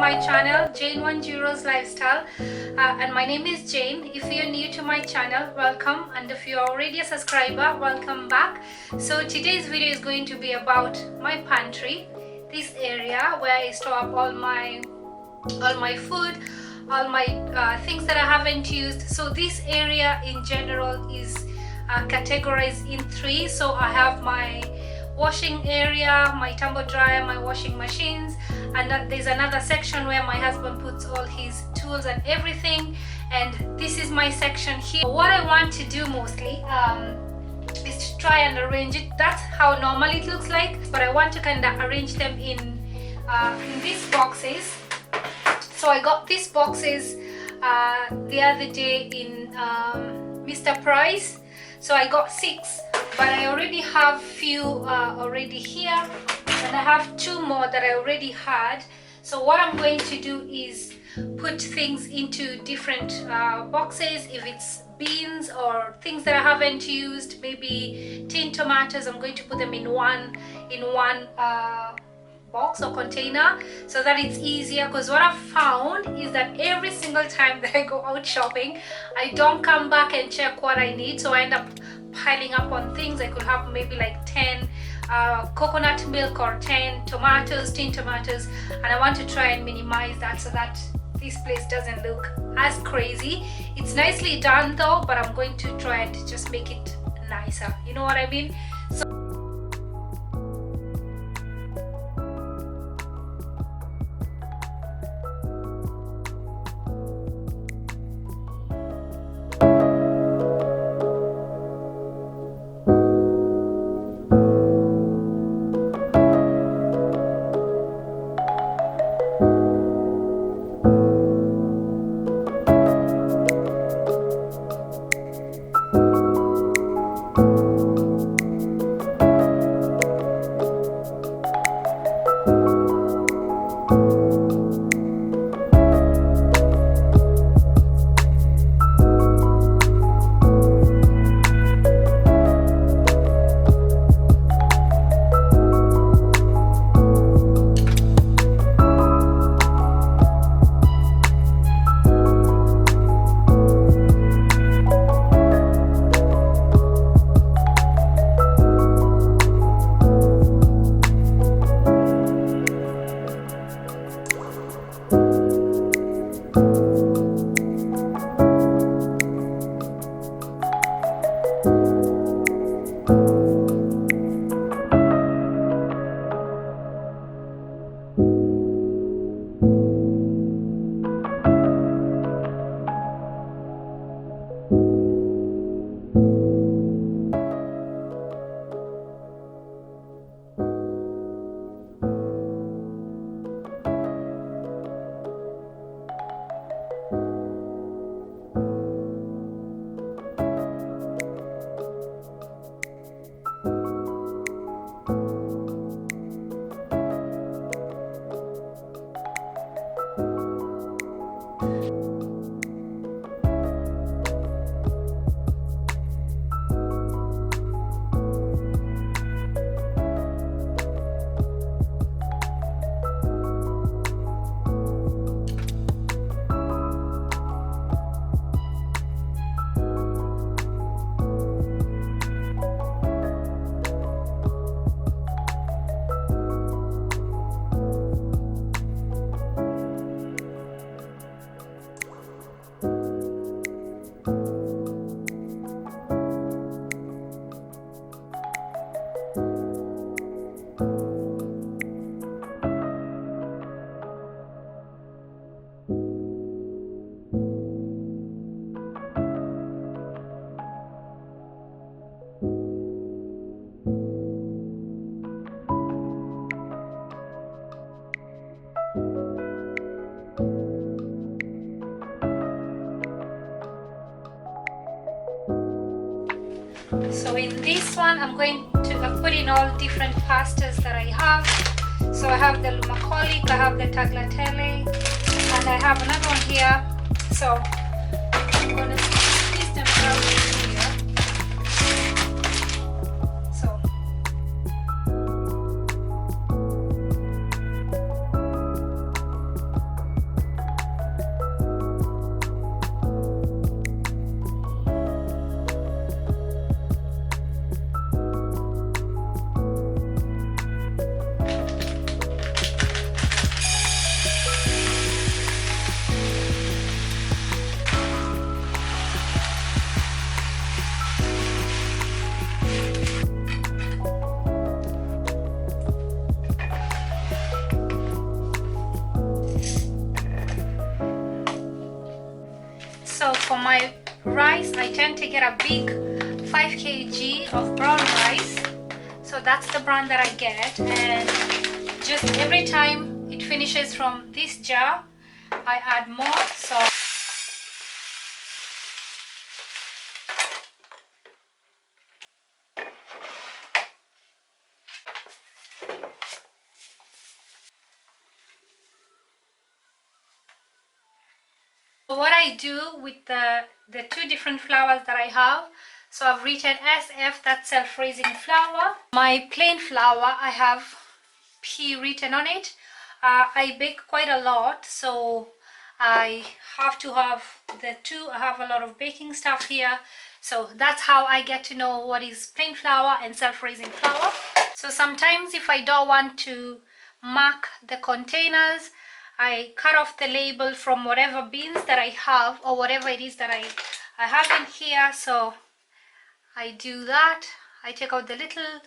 my channel, Jane One Zero's Lifestyle, and my name is Jane. If you're new to my channel, welcome, and if you're already a subscriber, welcome back. So today's video is going to be about my pantry, this area where I store up all my food, all my things that I haven't used. So this area in general is categorized in three. So I have my washing area, my tumble dryer, my washing machines, and there's another section where my husband puts all his tools and everything, and this is my section here. What I want to do mostly is to try and arrange it. That's how normally it looks like, but I want to kind of arrange them in these boxes. So I got these boxes the other day in Mr. Price. So I got 6, but I already have few already here, and I have 2 more that I already had. So what I'm going to do is put things into different boxes. If it's beans or things that I haven't used, maybe tin tomatoes, I'm going to put them in one box or container, so that it's easier. Because what I've found is that every single time that I go out shopping, I don't come back and check what I need, so I end up piling up on things. I could have maybe like 10 coconut milk or 10 tomatoes, tin tomatoes, and I want to try and minimize that so that this place doesn't look as crazy. It's nicely done though, but I'm going to try and just make it nicer, you know what I mean? So in this one, I'm going to put in all different pastas that I have. So I have the lumacolic, I have the tagliatelle, and I have another one here. So I'm going to piece them out here. So I tend to get a big 5 kg of brown rice. So that's the brand that I get, and just every time it finishes from this jar, I add more. So what I do with the two different flours that I have, so I've written SF, that's self-raising flour. My plain flour, I have P written on it. I bake quite a lot, so I have to have the two. I have a lot of baking stuff here, so that's how I get to know what is plain flour and self-raising flour. So sometimes if I don't want to mark the containers, I cut off the label from whatever beans that I have, or whatever it is that I have in here. So I do that. I take out the little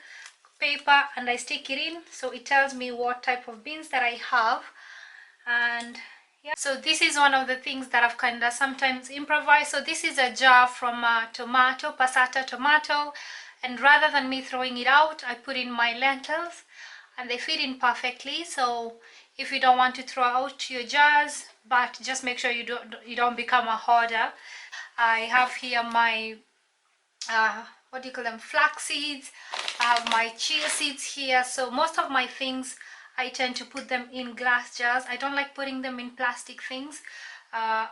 paper and I stick it in, so it tells me what type of beans that I have. And yeah, so this is one of the things that I've kind of sometimes improvised. So this is a jar from tomato, passata tomato, and rather than me throwing it out, I put in my lentils and they fit in perfectly. So if you don't want to throw out your jars, but just make sure you don't become a hoarder. I have here my what do you call them, flax seeds. I have my chia seeds here. So most of my things I tend to put them in glass jars. I don't like putting them in plastic things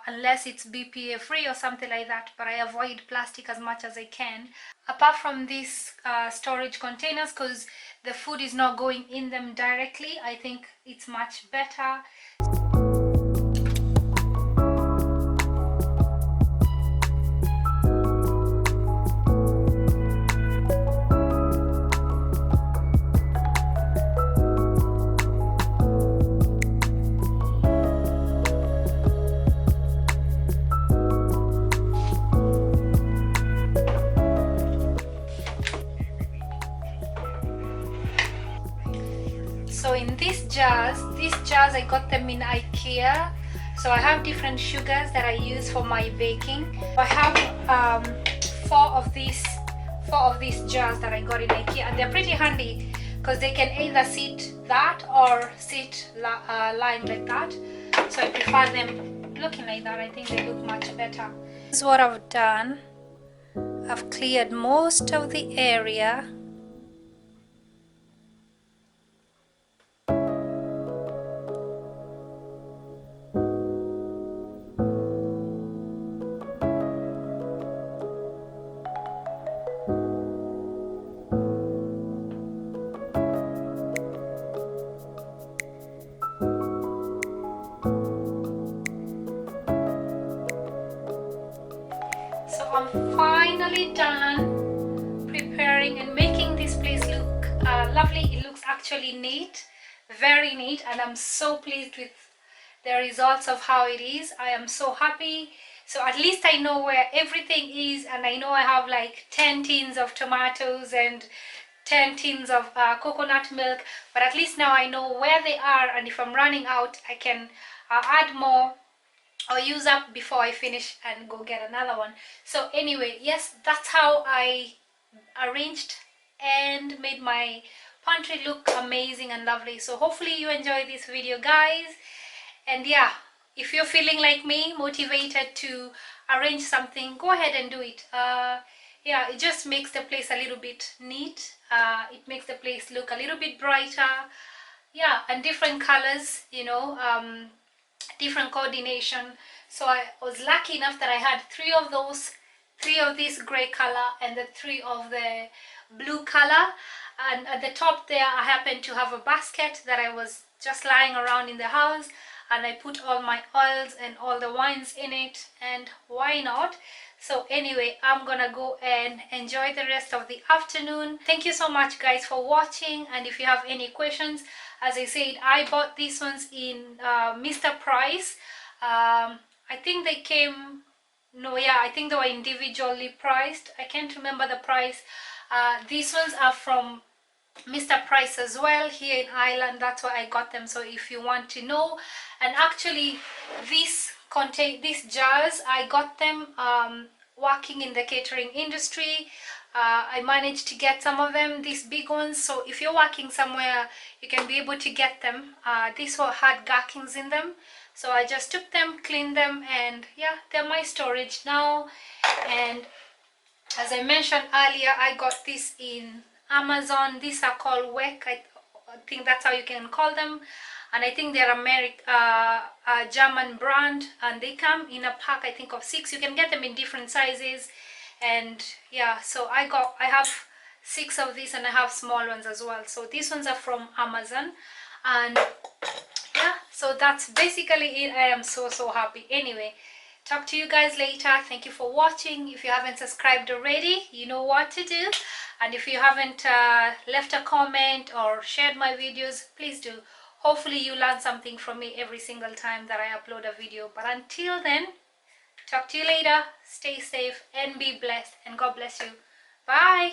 unless it's BPA free or something like that, but I avoid plastic as much as I can, apart from these storage containers, because the food is not going in them directly. I think it's much better. So in these jars I got them in IKEA. So I have different sugars that I use for my baking. I have four of these jars that I got in IKEA, and they're pretty handy because they can either sit that or sit lying like that. So I prefer them looking like that. I think they look much better. This is what I've done. I've cleared most of the area. So I'm finally done preparing and making this place look lovely. It looks actually neat, very neat, and I'm so pleased with the results of how it is. I am so happy. So at least I know where everything is, and I know I have like 10 tins of tomatoes and 10 tins of coconut milk, but at least now I know where they are, and if I'm running out I can add more or use up before I finish and go get another one. So anyway, yes, that's how I arranged and made my pantry look amazing and lovely. So hopefully you enjoy this video, guys. And yeah, if you're feeling like me, motivated to arrange something, go ahead and do it. Yeah, it just makes the place a little bit neat. It makes the place look a little bit brighter. Yeah, and different colors, you know, different coordination. So I was lucky enough that I had three of this gray color and the three of the blue color. And at the top there I happened to have a basket that I was just lying around in the house, and I put all my oils and all the wines in it, and why not? So anyway, I'm gonna go and enjoy the rest of the afternoon. Thank you so much, guys, for watching, and if you have any questions, as I said, I bought these ones in Mr. Price. I think they came, no, yeah, I think they were individually priced. I can't remember the price. These ones are from Mr. Price as well here in Ireland. That's why I got them. So if you want to know, and actually these jars, I got them working in the catering industry. I managed to get some of them, these big ones. So if you're working somewhere, you can be able to get them. These one had gherkins in them, so I just took them, cleaned them, and yeah, they're my storage now. And as I mentioned earlier, I got this in Amazon. These are called WEC. I think that's how you can call them. And I think they're a German brand, and they come in a pack, I think, of 6. You can get them in different sizes. And yeah, so I have 6 of these, and I have small ones as well. So these ones are from Amazon. And yeah, so that's basically it. I am so happy. Anyway, talk to you guys later. Thank you for watching. If you haven't subscribed already, you know what to do. And if you haven't left a comment or shared my videos, please do. Hopefully you learn something from me every single time that I upload a video. But until then, talk to you later. Stay safe and be blessed, and God bless you. Bye.